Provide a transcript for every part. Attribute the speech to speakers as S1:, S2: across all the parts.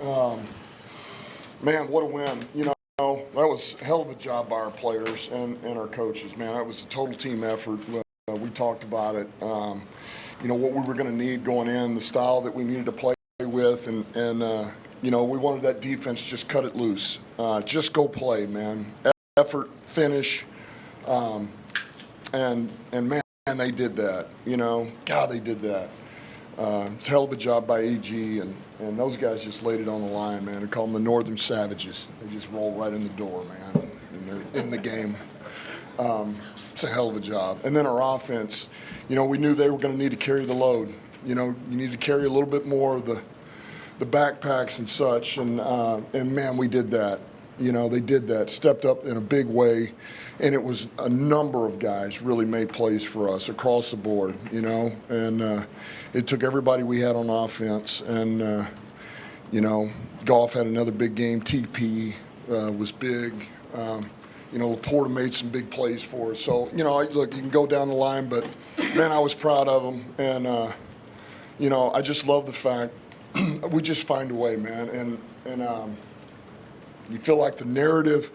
S1: Man, what a win. That was a hell of a job by our players and our coaches, man. That was a total team effort. We talked about it. What we were going to need going in, the style that we needed to play with, and we wanted that defense to just cut it loose. Just go play, man. Effort, finish, and man, they did that. God, they did that. It's a hell of a job by AG, and those guys just laid it on the line, man. They call them the Northern Savages. They just roll right in the door, man, and they're in the game. It's a hell of a job. And then our offense, we knew they were going to need to carry the load. You need to carry a little bit more of the backpacks and such, and man, we did that. They did that, stepped up in a big way, and it was a number of guys really made plays for us across the board, and it took everybody we had on offense, and, Goff had another big game. TP was big. Laporta made some big plays for us. So, look, you can go down the line, but, man, I was proud of them, and, I just love the fact we just find a way, man, and you feel like the narrative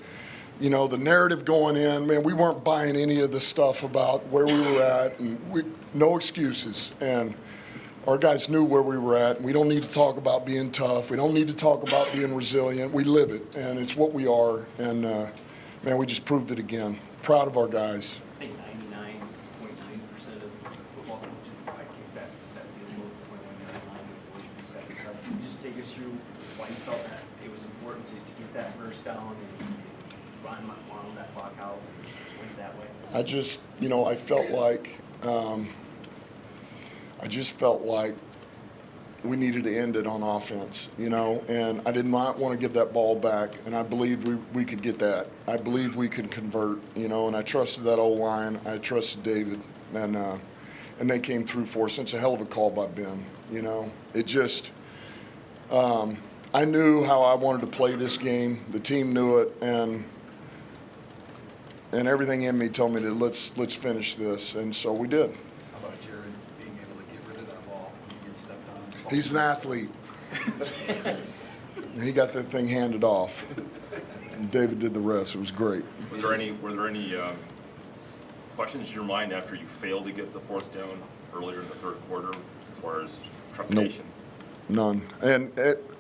S1: going in, man, we weren't buying any of the stuff about where we were at, and no excuses. And our guys knew where we were at. We don't need to talk about being tough. We don't need to talk about being resilient. We live it, and it's what we are. And, man, we just proved it again. Proud of our guys.
S2: I think 99.9% of football coaches probably kick that field goal before they went line with 43 seconds left. Can you just take us through why you felt that it was important to get that first down and run that clock out and win it that way?
S1: I just felt like we needed to end it on offense, and I did not want to give that ball back, and I believed we could get that. I believed we could convert, and I trusted that O-line. I trusted David, and they came through for us. It's a hell of a call by Ben, It just I knew how I wanted to play this game. The team knew it, and everything in me told me that let's finish this, and so we did.
S3: How about Jared being able to get rid of that ball when you get stepped on?
S1: He's an athlete. He got that thing handed off, and David did the rest. It was great.
S4: Were there any questions in your mind after you failed to get the fourth down earlier in the third quarter, as far as trepidation?
S1: Nope. None. And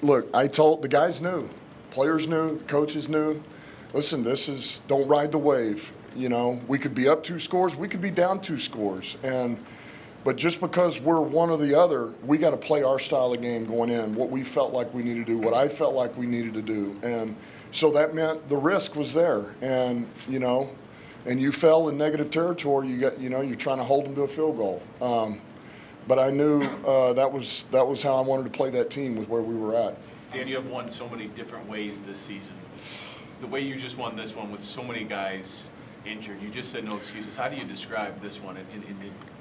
S1: look, I told the guys knew, players knew, the coaches knew. Listen, don't ride the wave. We could be up 2 scores, we could be down 2 scores, but just because we're one or the other, we got to play our style of game going in. What we felt like we needed to do, what I felt like we needed to do, and so that meant the risk was there, and you fell in negative territory. You're trying to hold them to a field goal. But I knew that was how I wanted to play that team with where we were at.
S3: Dan, you have won so many different ways this season. The way you just won this one with so many guys injured, you just said no excuses. How do you describe this one in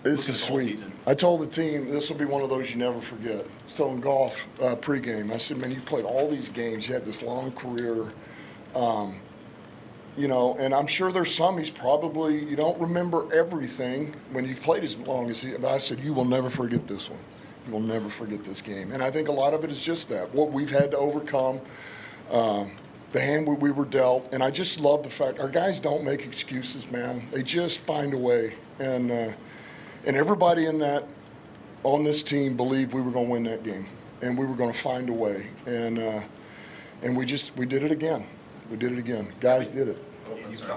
S1: This is sweet.
S3: Season?
S1: I told the team this will be one of those you never forget. I was telling Golf pregame. I said, man, you've played all these games. You had this long career. And I'm sure there's some you don't remember everything when you've played as long as he, but I said, you will never forget this one. You will never forget this game. And I think a lot of it is just that, what we've had to overcome, the hand we were dealt. And I just love the fact our guys don't make excuses, man. They just find a way. And everybody on this team believed we were going to win that game. And we were going to find a way. And we did it again. We did it again. Guys did it.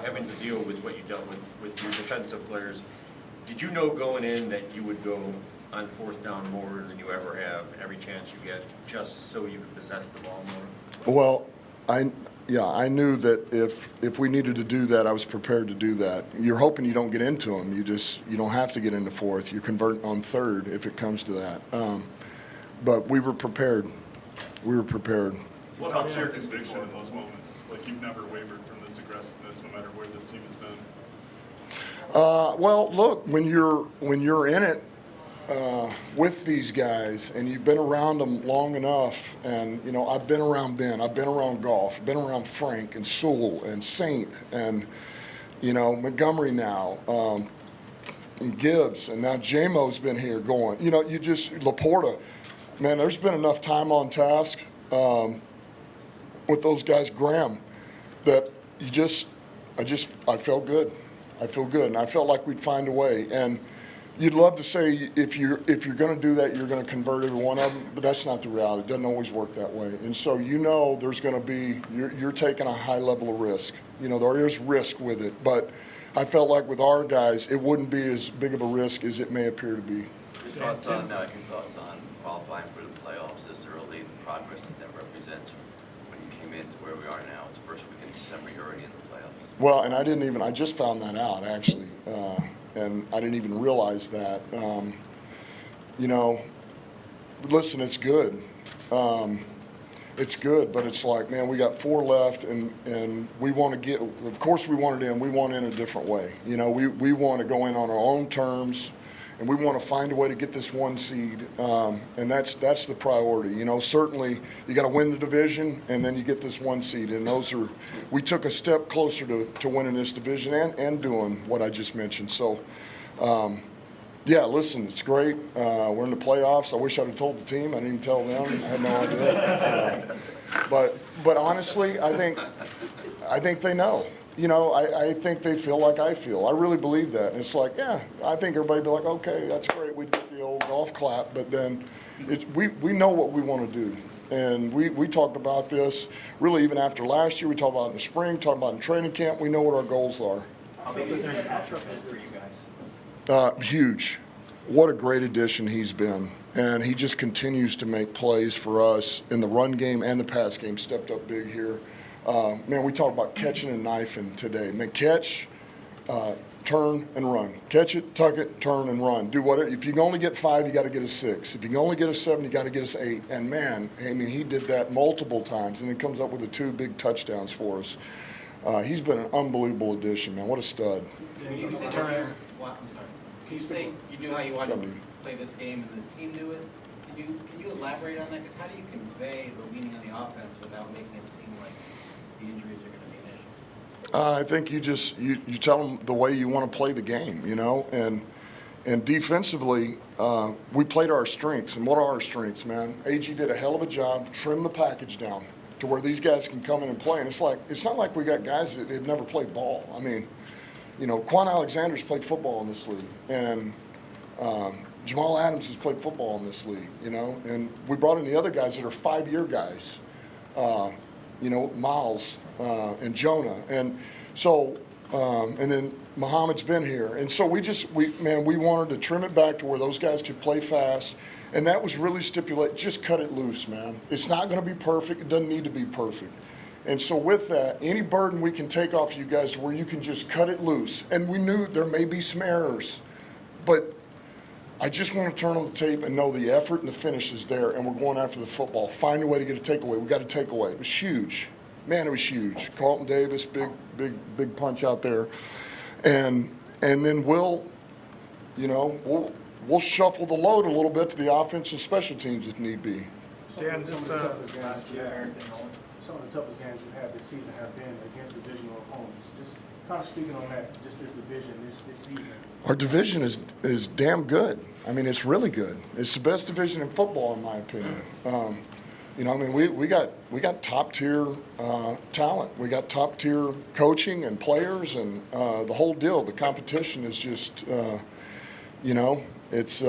S5: Having to deal with what you dealt with your defensive players, did you know going in that you would go on fourth down more than you ever have, every chance you get, just so you could possess the ball more?
S1: Well, I knew that if we needed to do that, I was prepared to do that. You're hoping you don't get into them. You don't have to get into fourth. You convert on third if it comes to that. But we were prepared. We were prepared.
S6: What helps your conviction in those moments? Like, you've never wavered from this aggressiveness, no matter where this team has been.
S1: Well, look, when you're in it with these guys and you've been around them long enough, and I've been around Ben, I've been around Golf, been around Frank and Sewell and Saint and Montgomery now, and Gibbs, and now JMO's been here going. You just Laporta. Man, there's been enough time on task with those guys, Graham, that I felt good. I feel good, and I felt like we'd find a way. And you'd love to say if you're going to do that, you're going to convert every one of them, but that's not the reality. It doesn't always work that way. And so there's going to be you're taking a high level of risk. There is risk with it, but I felt like with our guys, it wouldn't be as big of a risk as it may appear to be.
S7: Your thoughts on qualifying for the playoffs this early, the progress that represents when you came into where we are now. It's first week in December, you're already in the playoffs.
S1: Well, and I just found that out actually, and I didn't even realize that. Listen, it's good. It's good, but it's like, man, we got 4 left, and we want to of course we want it in. We want in a different way. We want to go in on our own terms, and we want to find a way to get this 1 seed, and that's the priority. Certainly you got to win the division, and then you get this 1 seed, and we took a step closer to winning this division and doing what I just mentioned. So, yeah, listen, it's great. We're in the playoffs. I wish I'd have told the team. I didn't even tell them. I had no idea. But honestly, I think they know. I think they feel like I feel. I really believe that. And it's like, yeah, I think everybody be like, okay, that's great. We did the old golf clap, but then we know what we want to do. And we talked about this really even after last year. We talked about it in the spring, talked about it in training camp. We know what our goals are.
S2: How big is Patrick for you guys?
S1: Huge. What a great addition he's been. And he just continues to make plays for us in the run game and the pass game. Stepped up big here. Man, we talked about catching and knifing today. Man, catch, turn, and run. Catch it, tuck it, turn, and run. Do whatever. If you can only get 5, you got to get a 6. If you can only get a 7, you got to get a 8. And man, he did that multiple times, and he comes up with the 2 big touchdowns for us. He's been an unbelievable addition, man. What a stud.
S8: Can you say you knew how you wanted to play this game and the team knew it? Can you elaborate on that? Because how do you convey the leaning on the offense without making it seem like the injuries are going to be an issue?
S1: I think you tell them the way you want to play the game, and defensively, we played our strengths. And what are our strengths, man? AG did a hell of a job, trim the package down to where these guys can come in and play. And it's not like we got guys that have never played ball. Quan Alexander's played football in this league, and Jamal Adams has played football in this league, and we brought in the other guys that are 5-year guys, Miles and Jonah, and so and then Muhammad's been here, and so we wanted to trim it back to where those guys could play fast, and that was really stipulate, just cut it loose, man. It's not going to be perfect. It doesn't need to be perfect. And so with that, any burden we can take off you guys to where you can just cut it loose. And we knew there may be some errors, but I just want to turn on the tape and know the effort and the finish is there, and we're going after the football. Find a way to get a takeaway. We got a takeaway. It was huge. Man, it was huge. Carlton Davis, big punch out there. And then we'll shuffle the load a little bit to the offense and special teams if need be.
S9: Dan, some of the toughest games you've had this season have been against divisional opponents. Just kind of speaking on that, just this division, this season.
S1: Our division is damn good. It's really good. It's the best division in football, in my opinion. We got top tier talent. We got top tier coaching and players, and the whole deal. The competition is just, it's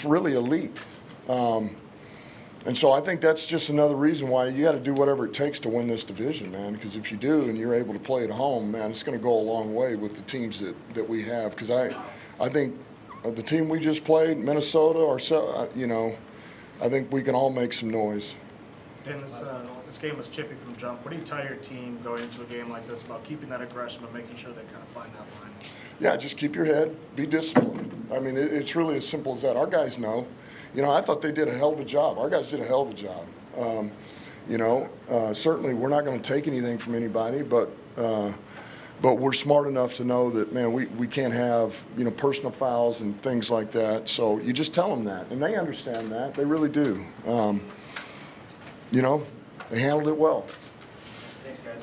S1: really elite. And so I think that's just another reason why you got to do whatever it takes to win this division, man. Because if you do and you're able to play at home, man, it's going to go a long way with the teams that we have. Because I think the team we just played, Minnesota, I think we can all make some noise.
S9: Dan, this game was chippy from jump. What do you tell your team going into a game like this about keeping that aggression but making sure they kind of find that line?
S1: Yeah, just keep your head, be disciplined. It's really as simple as that. Our guys know. I thought they did a hell of a job. Our guys did a hell of a job. Certainly we're not going to take anything from anybody, but we're smart enough to know that, man, we can't have, personal fouls and things like that. So you just tell them that, and they understand that. They really do. They handled it well.
S2: Thanks, guys.